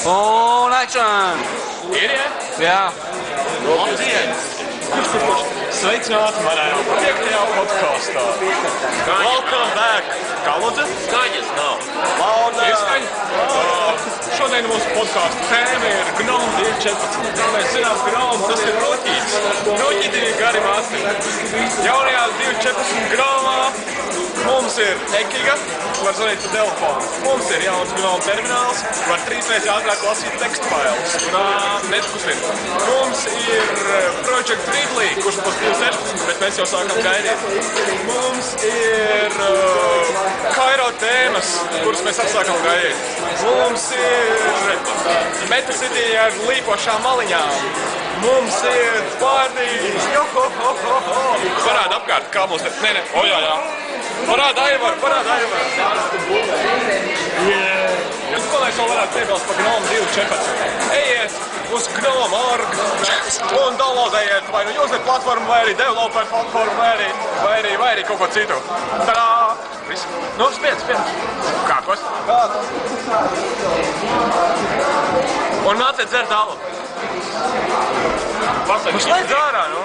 Un action! Ir, ja? Jā. Labdien! Sveicināti manā 5. podkastā. Welcome back! Kā lūdzu? Skaņas nav. Lauda! Šodien mūsu podkāstu tēma ir Gnome 214. Kā mēs zinām, Gnome tas ir roķītis. Roķīti ir gari masti. Jaunajā 214 Gnomā mums ir Ekiga, var zvanīt pa telefonu. Mums ir jauns Gnome termināls, var 3 reizes ātrāk lasīt tekstu failus un netkustināt. Mums ir Project Ridley, kurš būs 216, bet mēs jau sākam gaidīt. Mums ir Kairo tēmas, kuras mēs atsākam gaidīt. Mums ir Meta City ar līpošām maliņām. Mums ir pārdīs. Parāda apkārt, kā mums te... Nē, jā. Parāda Aivar. Ko mēs vēl varētu piebilst par Gnome 214? Ejiet uz Gnome.org un downloadējiet vai nu user platformu, vai arī developer platformu, vai arī kaut ko citu. Tadā! Viss. Nu, spiedz. Kākos? Un nāciet dzert alu. Paslēdz ārā, nu.